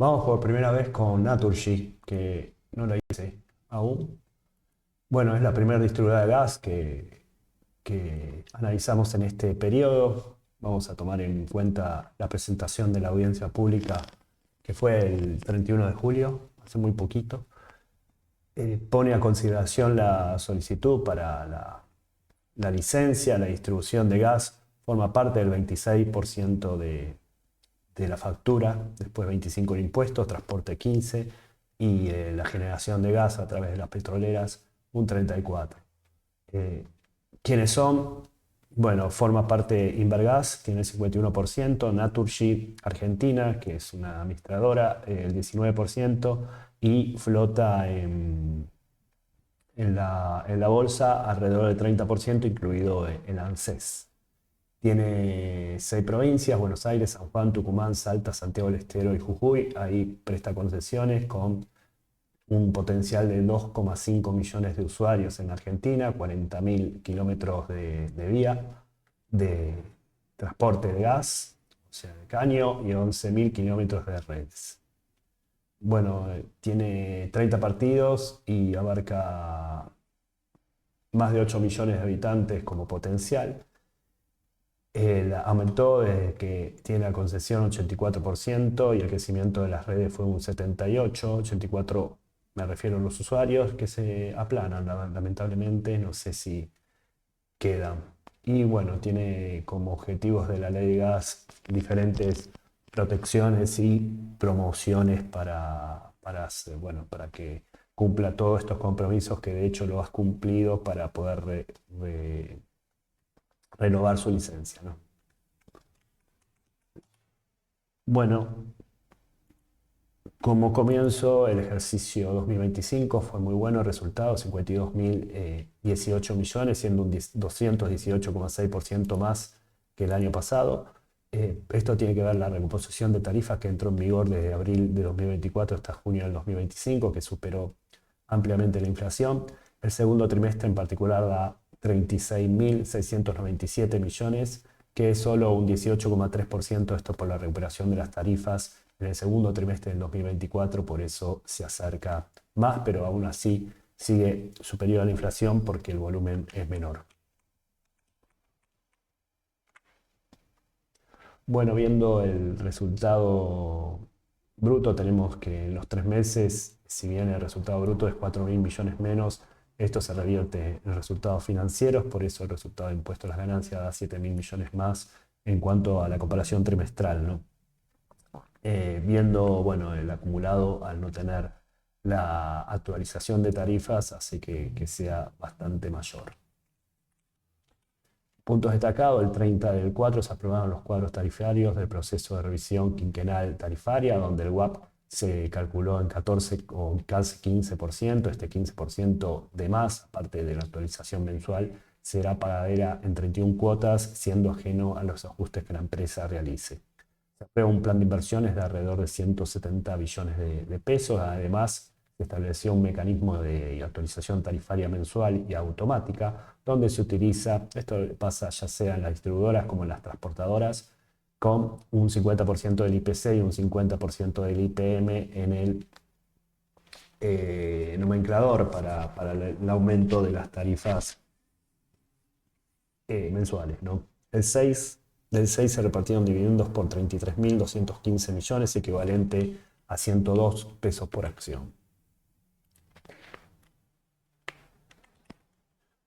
Vamos por primera vez con Naturgy, que no la hice aún. Bueno, es la primera distribuidora de gas que analizamos en este periodo. Vamos a tomar en cuenta la presentación de la audiencia pública que fue el 31 de julio, hace muy poquito. Pone a consideración la solicitud para la licencia, la distribución de gas, forma parte del 26% de la factura, después 25 en impuestos, transporte 15 y la generación de gas a través de las petroleras un 34. ¿Quiénes son? Bueno, forma parte Invergas, tiene el 51%, Naturgy Argentina, que es una administradora, el 19%, y flota en la bolsa alrededor del 30%, incluido el ANSES. Tiene 6 provincias: Buenos Aires, San Juan, Tucumán, Salta, Santiago del Estero y Jujuy. Ahí presta concesiones con un potencial de 2,5 millones de usuarios en Argentina, 40.000 kilómetros de vía de transporte de gas, o sea, de caño, y 11.000 kilómetros de redes. Bueno, tiene 30 partidos y abarca más de 8 millones de habitantes como potencial. Aumentó desde que tiene la concesión 84% y el crecimiento de las redes fue un 78, 84 me refiero a los usuarios que se aplanan, lamentablemente, no sé si quedan. Y bueno, tiene como objetivos de la ley de gas diferentes protecciones y promociones bueno, para que cumpla todos estos compromisos que de hecho lo has cumplido para poder renovar su licencia, ¿no? Bueno, como comienzo, el ejercicio 2025 fue muy bueno, el resultado 52.018 millones, siendo un 218,6% más que el año pasado. Esto tiene que ver la recomposición de tarifas que entró en vigor desde abril de 2024 hasta junio del 2025, que superó ampliamente la inflación. El segundo trimestre en particular da 36.697 millones, que es solo un 18,3%, esto por la recuperación de las tarifas en el segundo trimestre del 2024, por eso se acerca más, pero aún así sigue superior a la inflación porque el volumen es menor. Bueno, viendo el resultado bruto, tenemos que en los 3 meses, si bien el resultado bruto es 4.000 millones menos, esto se revierte en resultados financieros, por eso el resultado de impuesto a las ganancias da 7.000 millones más en cuanto a la comparación trimestral, ¿no? Viendo, bueno, el acumulado, al no tener la actualización de tarifas, hace que sea bastante mayor. Puntos destacados: el 30 del 4 se aprobaron los cuadros tarifarios del proceso de revisión quinquenal tarifaria, donde el WAP se calculó en 14 o casi 15%. Este 15% de más, aparte de la actualización mensual, será pagadera en 31 cuotas, siendo ajeno a los ajustes que la empresa realice. Se aprueba un plan de inversiones de alrededor de 170 billones de pesos. Además, se estableció un mecanismo de actualización tarifaria mensual y automática, donde se utiliza, esto pasa ya sea en las distribuidoras como en las transportadoras, con un 50% del IPC y un 50% del IPM en el nomenclador para el aumento de las tarifas mensuales, ¿no? Del 6 se repartieron dividendos por 33.215 millones, equivalente a 102 pesos por acción.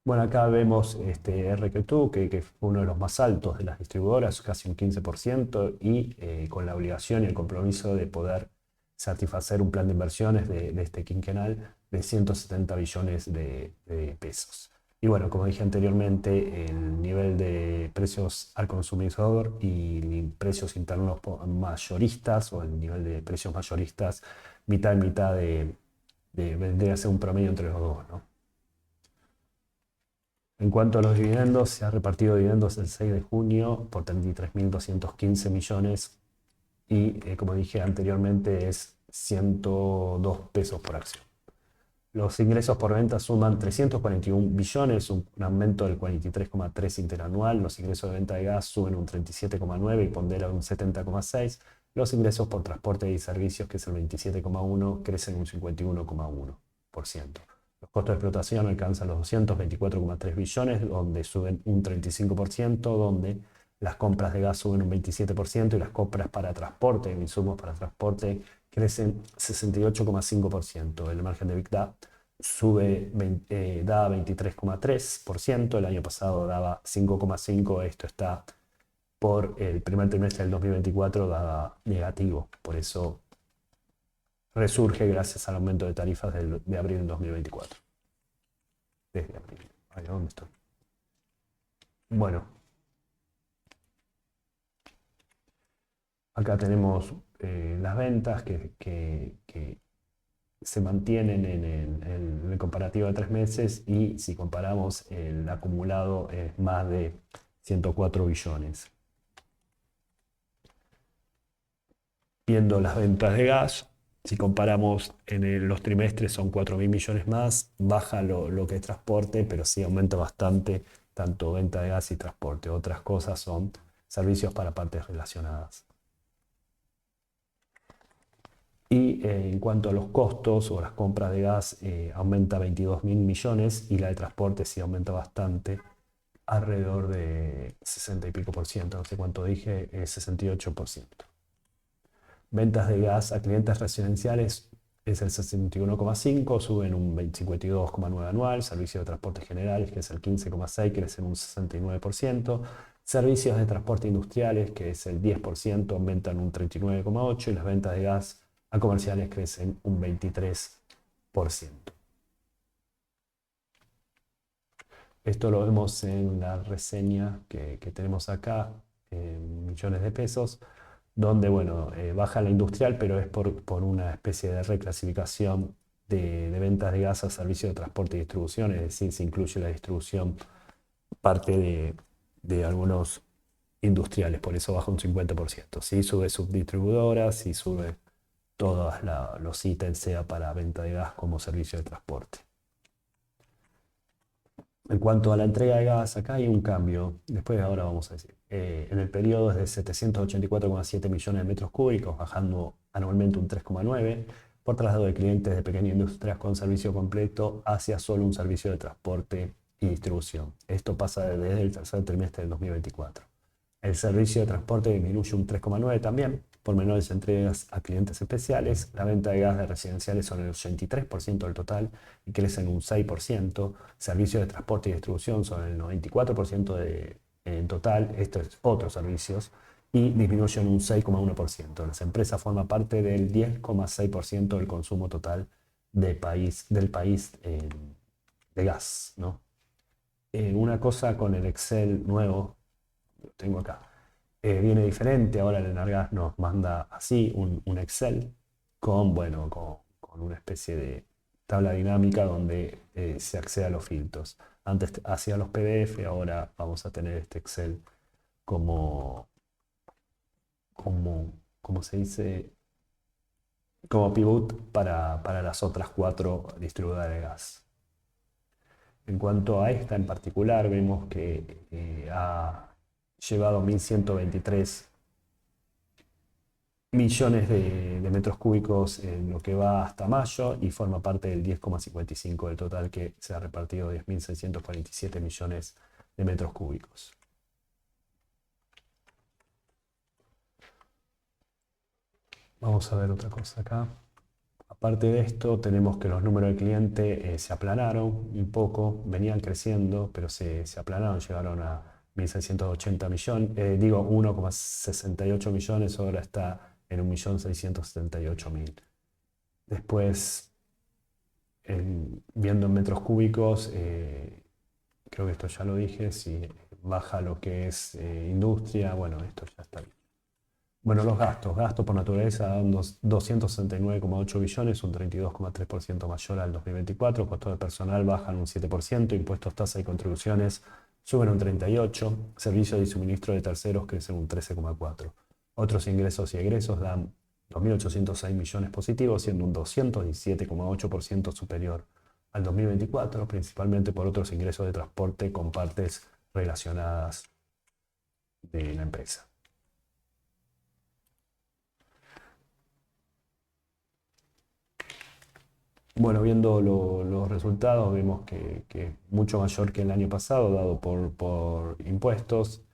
Bueno, acá vemos este RQ2, que fue uno de los más altos de las distribuidoras, casi un 15%, y con la obligación y el compromiso de poder satisfacer un plan de inversiones de este quinquenal de 170 billones de pesos. Y bueno, como dije anteriormente, el nivel de precios al consumidor y precios internos mayoristas, o el nivel de precios mayoristas mitad y mitad, vendría a ser un promedio entre los dos, ¿no? En cuanto a los dividendos, se ha repartido dividendos el 6 de junio por 33.215 millones y, como dije anteriormente, es 102 pesos por acción. Los ingresos por venta suman 341 billones, un aumento del 43,3 interanual. Los ingresos de venta de gas suben un 37,9 y ponderan un 70,6. Los ingresos por transporte y servicios, que es el 27,1, crecen un 51,1%. Los costos de explotación alcanzan los 224,3 billones, donde suben un 35%, donde las compras de gas suben un 27% y las compras para transporte, insumos para transporte, crecen 68,5%. El margen de EBITDA daba 23,3%, el año pasado daba 5,5%, esto está por el primer trimestre del 2024 daba negativo, por eso resurge gracias al aumento de tarifas de abril del 2024. Desde abril. Ay, ¿dónde estoy? Bueno, acá tenemos las ventas que se mantienen en el comparativo de 3 meses y si comparamos el acumulado es más de 104 billones. Viendo las ventas de gas, si comparamos en los trimestres son 4.000 millones más, baja lo que es transporte, pero sí aumenta bastante tanto venta de gas y transporte. Otras cosas son servicios para partes relacionadas. Y en cuanto a los costos o las compras de gas, aumenta 22.000 millones y la de transporte sí aumenta bastante, alrededor de 60 y pico por ciento, no sé cuánto dije, 68%. Ventas de gas a clientes residenciales es el 61,5, suben un 52,9 anual. Servicio de transporte generales, que es el 15,6, crecen un 69%. Servicios de transporte industriales, que es el 10%, aumentan un 39,8 y las ventas de gas a comerciales crecen un 23%. Esto lo vemos en la reseña que tenemos acá, en millones de pesos, donde bueno, baja la industrial, pero es por una especie de reclasificación de ventas de gas a servicio de transporte y distribución, es decir, se incluye la distribución parte de algunos industriales, por eso baja un 50%. Si sube subdistribuidoras, si sube todos los ítems, sea para venta de gas como servicio de transporte. En cuanto a la entrega de gas, acá hay un cambio, después ahora vamos a decir. En el periodo es de 784,7 millones de metros cúbicos, bajando anualmente un 3,9, por traslado de clientes de pequeñas industrias con servicio completo hacia solo un servicio de transporte y distribución. Esto pasa desde el tercer trimestre del 2024. El servicio de transporte disminuye un 3,9 también, por menores entregas a clientes especiales. La venta de gas de residenciales son el 83% del total y crecen un 6%. Servicios de transporte y distribución son el 94% en total, estos es otros servicios, y disminuyen un 6,1%. Las empresas forman parte del 10,6% del consumo total del país de gas, ¿no? Una cosa con el Excel nuevo, lo tengo acá, viene diferente. Ahora el Enargas nos manda así un Excel bueno, con una especie de tabla dinámica donde se accede a los filtros. Antes hacía los PDF, ahora vamos a tener este Excel como, como se dice, como pivot para las otras 4 distribuidoras de gas. En cuanto a esta en particular, vemos que ha llevado 1.123 millones de metros cúbicos en lo que va hasta mayo y forma parte del 10,55 del total, que se ha repartido 10.647 millones de metros cúbicos. Vamos a ver otra cosa acá. Aparte de esto, tenemos que los números de clientes se aplanaron un poco, venían creciendo, pero se aplanaron, llegaron a 1.680 millones, 1,68 millones, ahora está en 1.678.000. Después, viendo en metros cúbicos, creo que esto ya lo dije, si baja lo que es industria, bueno, esto ya está bien. Bueno, los gastos por naturaleza dan 269,8 billones, un 32,3% mayor al 2024, costos de personal bajan un 7%, impuestos, tasas y contribuciones suben un 38%, servicios y suministro de terceros crecen un 13,4%. Otros ingresos y egresos dan 2.806 millones positivos, siendo un 217,8% superior al 2024, principalmente por otros ingresos de transporte con partes relacionadas de la empresa. Bueno, viendo los resultados, vemos que es mucho mayor que el año pasado, dado por impuestos,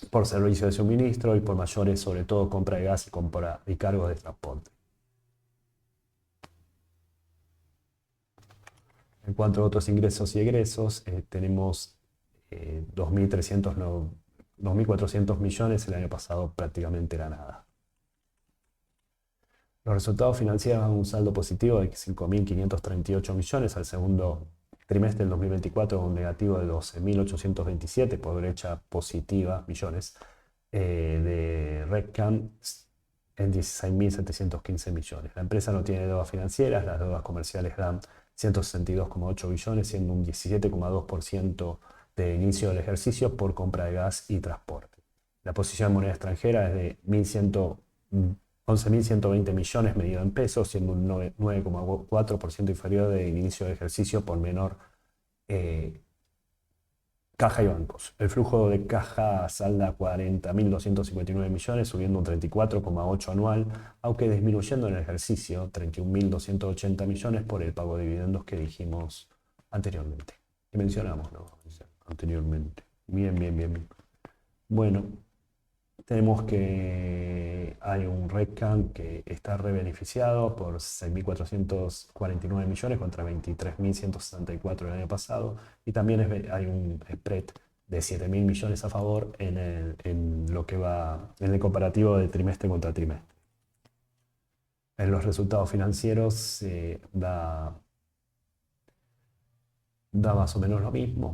por servicio de suministro y por mayores, sobre todo, compra de gas y compra y cargos de transporte. En cuanto a otros ingresos y egresos, tenemos 2.300, 2.400 millones, el año pasado prácticamente era nada. Los resultados financieros dan un saldo positivo de 5.538 millones al segundo trimestre del 2024, con un negativo de 12.827 por brecha positiva millones de RedCan en 16.715 millones. La empresa no tiene deudas financieras, las deudas comerciales dan 162,8 billones, siendo un 17,2% de inicio del ejercicio por compra de gas y transporte. La posición en moneda extranjera es de 11.120 millones medido en pesos, siendo un 9,4% inferior del inicio del ejercicio por menor caja y bancos. El flujo de caja salda 40.259 millones, subiendo un 34,8 anual, aunque disminuyendo en el ejercicio 31.280 millones por el pago de dividendos que dijimos anteriormente. Que mencionamos, ¿no? Anteriormente. Bien, bien, bien, bien. Bueno, tenemos que hay un RedCan que está rebeneficiado por 6.449 millones contra 23.164 el año pasado. Y también hay un spread de 7.000 millones a favor en lo que va en el comparativo de trimestre contra trimestre. En los resultados financieros da más o menos lo mismo.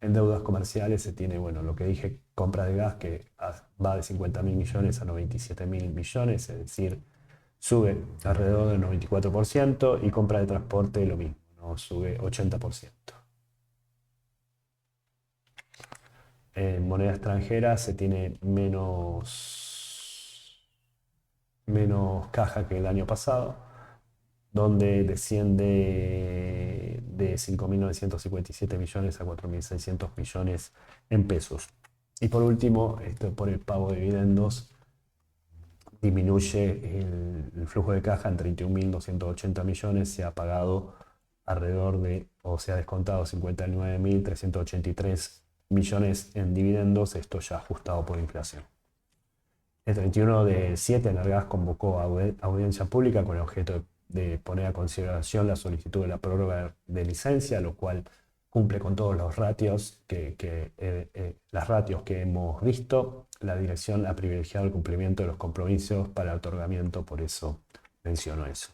En deudas comerciales se tiene, bueno, lo que dije, compra de gas que va de 50.000 millones a 97.000 millones, es decir, sube alrededor del 94%, y compra de transporte lo mismo, ¿no? Sube 80%. En moneda extranjera se tiene menos caja que el año pasado, donde desciende de 5.957 millones a 4.600 millones en pesos. Y por último, por el pago de dividendos, disminuye el flujo de caja en 31.280 millones, se ha pagado alrededor de, o se ha descontado 59.383 millones en dividendos, esto ya ajustado por inflación. El 31 de 7, Enargas convocó a audiencia pública con el objeto de poner a consideración la solicitud de la prórroga de licencia, lo cual cumple con todos los ratios las ratios que hemos visto. La dirección ha privilegiado el cumplimiento de los compromisos para el otorgamiento, por eso menciono eso.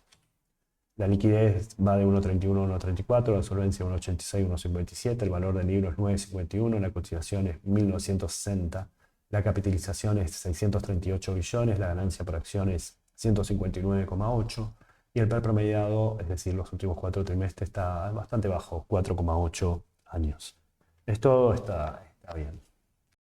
La liquidez va de 1.31 a 1.34, la solvencia 1.86 a 1.57, el valor del libro es 9.51, la cotización es 1.960, la capitalización es 638 billones, la ganancia por acción es 159,8 y el PER promediado, es decir, los últimos 4 trimestres, está bastante bajo, 4,8 años. Esto está bien.